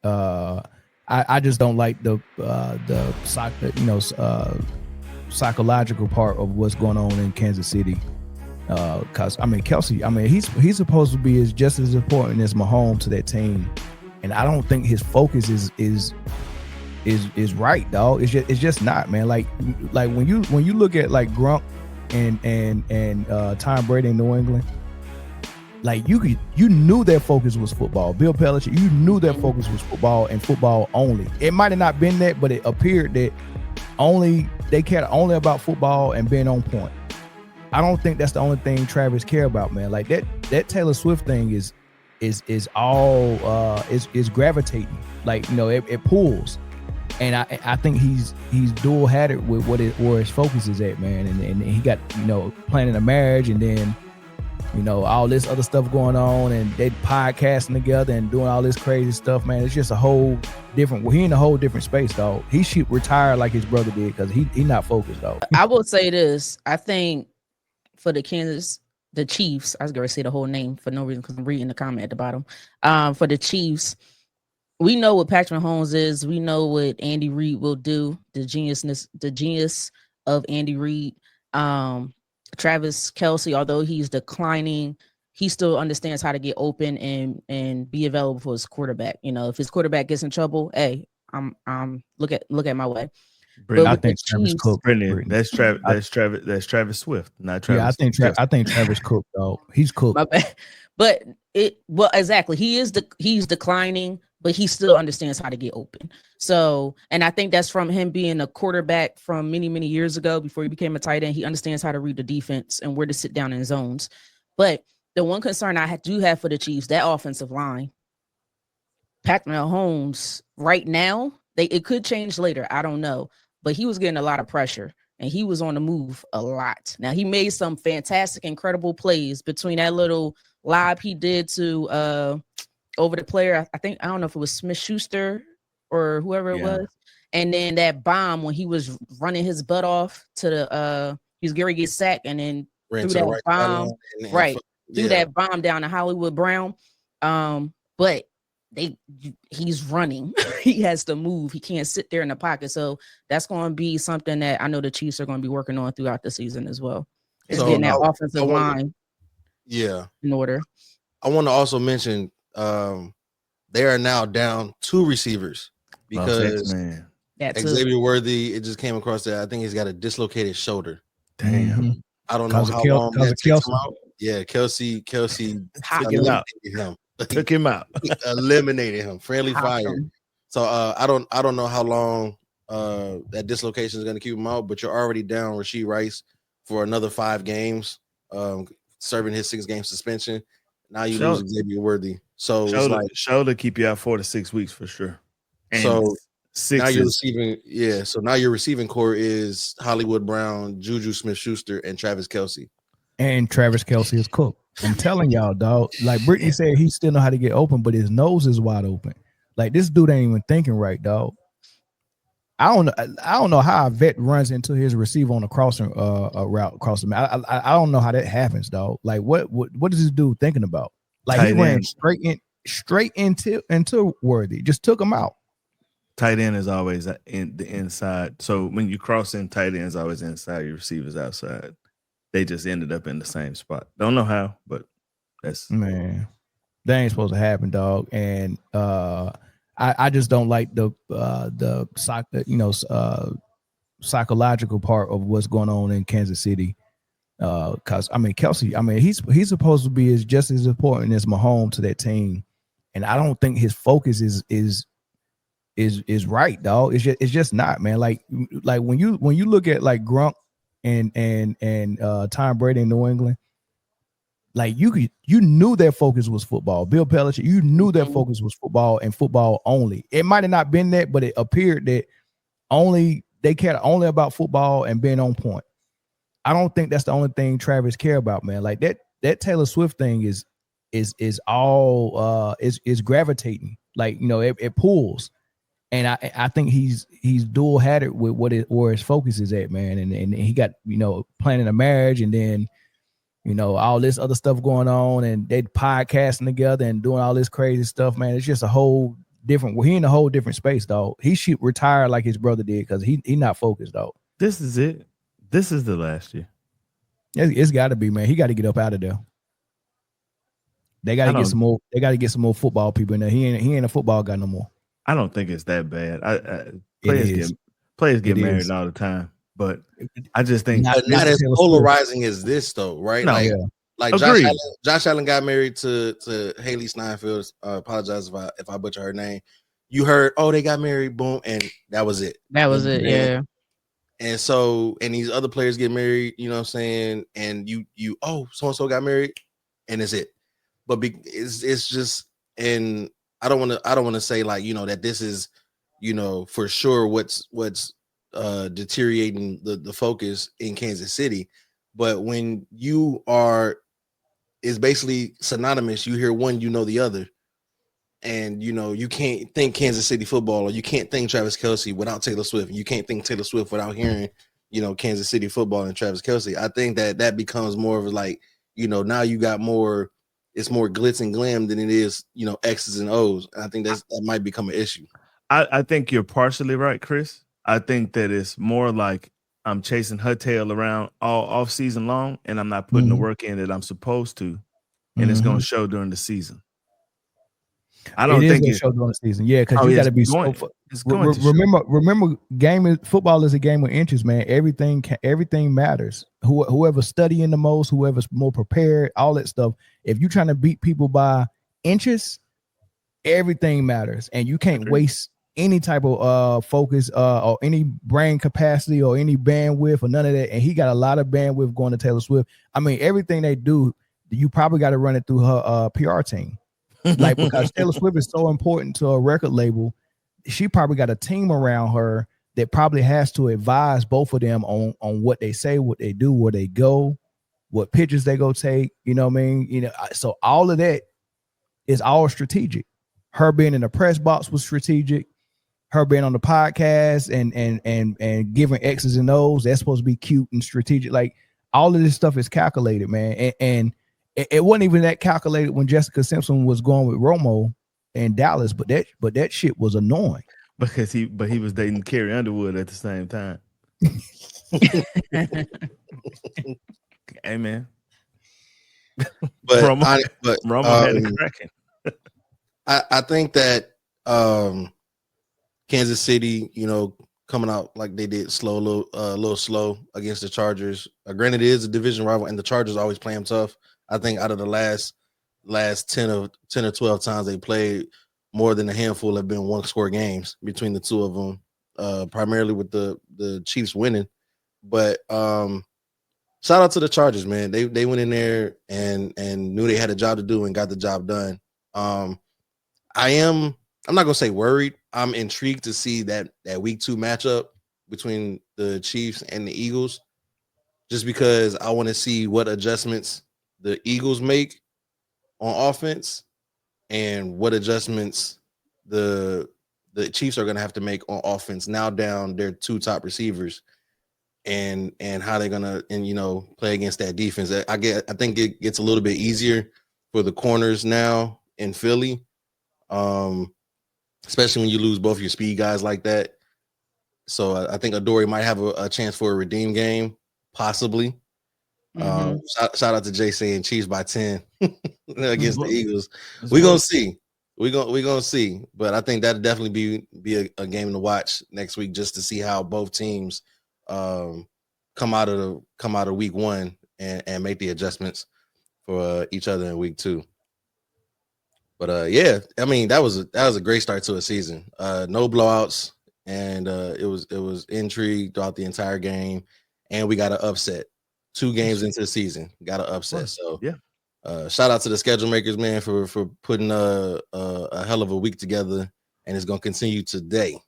and I just don't like the psychological part of what's going on in Kansas City. Because Kelce, he's supposed to be just as important as Mahomes to that team, and I don't think his focus is right, dog. It's just not, man. Like when you look at like Gronk and Tom Brady in New England, like you knew their focus was football. Bill Belichick, you knew their focus was football and football only. It might have not been that, but it appeared that they cared only about football and being on point. I don't think that's the only thing Travis care about, man. Like that Taylor Swift thing is all is gravitating. Like, it pulls. And I think he's dual-headed with where his focus is at, man. And he got, planning a marriage, and then, all this other stuff going on, and they podcasting together and doing all this crazy stuff, man. It's just a whole different. Well, he in a whole different space, dog. He should retire like his brother did, because he not focused, dog. I will say this. I think for the Chiefs, I was going to say the whole name for no reason because I'm reading the comment at the bottom. For the Chiefs, we know what Patrick Mahomes is. We know what Andy Reid will do. The genius of Andy Reid. Travis Kelce, although he's declining, he still understands how to get open and be available for his quarterback. If his quarterback gets in trouble, hey, I'm look at my way. Britne, I think Travis Cook. Britne, that's Travis Swift, not Travis. Yeah, I think Travis Cook, though. He's Cook. My bad. But exactly. He's declining, but he still understands how to get open. So, and I think that's from him being a quarterback from many, many years ago before he became a tight end. He understands how to read the defense and where to sit down in zones. But the one concern I do have for the Chiefs, that offensive line, Patrick Mahomes right now, it could change later. I don't know. But he was getting a lot of pressure, and he was on the move a lot. Now, he made some fantastic, incredible plays between that little lob he did to over the player. I don't know if it was Smith-Schuster or whoever it was. And then that bomb when he was running his butt off to he was Gary get sacked, and then threw that bomb that bomb down to Hollywood Brown. But he's running. He has to move. He can't sit there in the pocket. So that's going to be something that I know the Chiefs are going to be working on throughout the season as well. Getting that offensive line in order. I want to also mention they are now down 2 receivers because Xavier Worthy, it just came across that I think he's got a dislocated shoulder. Damn. Mm-hmm. I don't know how long that takes him out. Yeah, Kelce took him out. Eliminated him. Friendly fire. So I don't know how long that dislocation is going to keep him out, but you're already down Rashee Rice for another 5 games, serving his 6-game suspension. Now you lose Xavier Worthy. So shoulder keep you out 4 to 6 weeks for sure. And so now you're receiving, so now your receiving core is Hollywood Brown, Juju Smith-Schuster, and Travis Kelce. And Travis Kelce is cooked. I'm telling y'all, dog. Like Britne said, he still know how to get open, but his nose is wide open. Like this dude ain't even thinking right, dog. I don't know how a vet runs into his receiver on a crossing route across the. I don't know how that happens, dog. Like what is this dude thinking about? Like tight he ran straight into Worthy, just took him out. Tight end is always in the inside. So when you cross in, tight end is always inside. Your receiver's outside. They just ended up in the same spot. Don't know how, but that's man. That ain't supposed to happen, dog. And I just don't like the psychological part of what's going on in Kansas City. Because Kelce, he's supposed to be just as important as Mahomes to that team, and I don't think his focus is right, dog. It's just not, man. Like when you look at like Gronk and Tom Brady in New England, like you knew their focus was football. Bill Belichick, you knew their focus was football and football only. It might have not been that, but it appeared that they cared only about football and being on point. I don't think that's the only thing Travis care about, man. Like that Taylor Swift thing is all is gravitating. Like, it pulls. And I think he's dual-headed with where his focus is at, man. And he got, planning a marriage, and then, all this other stuff going on, and they podcasting together and doing all this crazy stuff, man. It's just a whole different. Well, he in a whole different space, dog. He should retire like his brother did because he not focused, dog. This is it. This is the last year. It's got to be, man. He got to get up out of there. They got to get some more. They got to get some more football people in there. He ain't a football guy no more. I don't think it's that bad. Players get married all the time, but I just think not as polarizing as this, though, right? No, like Josh Allen got married to Haley Steinfeld. Apologize if I butcher her name. You heard, oh, they got married, boom, and that was it. That was it, yeah. And so, and these other players get married, you know what I'm saying? And you, oh, so and so got married, and it's it. But it's just, and I don't want to say like, you know, that this is, you know, for sure what's deteriorating the focus in Kansas City. But when you are, it's basically synonymous. You hear one, you know the other. And, you know, you can't think Kansas City football, or you can't think Travis Kelce without Taylor Swift. And you can't think Taylor Swift without hearing, you know, Kansas City football and Travis Kelce. I think that becomes more of like, you know, now you got more, it's more glitz and glam than it is, you know, X's and O's. And I think that might become an issue. I think you're partially right, Chris. I think that it's more like I'm chasing her tail around all off season long, and I'm not putting the work in that I'm supposed to, and it's going to show during the season. I don't think it's show during the season. Yeah, because you got to be remember, football is a game of inches, man. Everything matters. Whoever's studying the most, whoever's more prepared, all that stuff. If you're trying to beat people by inches, everything matters, and you can't waste any type of focus or any brain capacity or any bandwidth or none of that. And he got a lot of bandwidth going to Taylor Swift. I mean, everything they do, you probably got to run it through her PR team. Like, because Taylor Swift is so important to a record label, she probably got a team around her that probably has to advise both of them on what they say, what they do, where they go, what pictures they go take. You know what I mean? You know, so all of that is all strategic. Her being in the press box was strategic. Her being on the podcast and giving X's and O's, that's supposed to be cute and strategic. Like, all of this stuff is calculated, man. And it wasn't even that calculated when Jessica Simpson was going with Romo in Dallas, but that shit was annoying. Because he was dating Carrie Underwood at the same time. Hey, man. But Romo had it cracking. I think that Kansas City, you know, coming out like they did a little slow against the Chargers. Granted, it is a division rival, and the Chargers always play them tough. I think out of the last 10 or 12 times they played, more than a handful have been one-score games between the two of them, primarily with the Chiefs winning. But shout out to the Chargers, man. They went in there and knew they had a job to do and got the job done. I'm not gonna say worried. I'm intrigued to see that week 2 matchup between the Chiefs and the Eagles, just because I want to see what adjustments the Eagles make on offense and what adjustments the Chiefs are going to have to make on offense now down their 2 top receivers, and how they're going to, and, you know, play against that defense. I think it gets a little bit easier for the corners now in Philly, especially when you lose both your speed guys like that. So I think Adoree might have a chance for a redeem game, possibly. Shout out to Jay saying Chiefs by 10 against the Eagles. We're gonna see. We're gonna see. But I think that'll definitely be a game to watch next week, just to see how both teams come out of week 1 and make the adjustments for each other in week 2. But yeah, I mean, that was a great start to a season. No blowouts, and it was intrigue throughout the entire game, and we got an upset. 2 games into the season, got an upset. So yeah, shout out to the schedule makers, man, for putting a hell of a week together, and it's gonna continue today.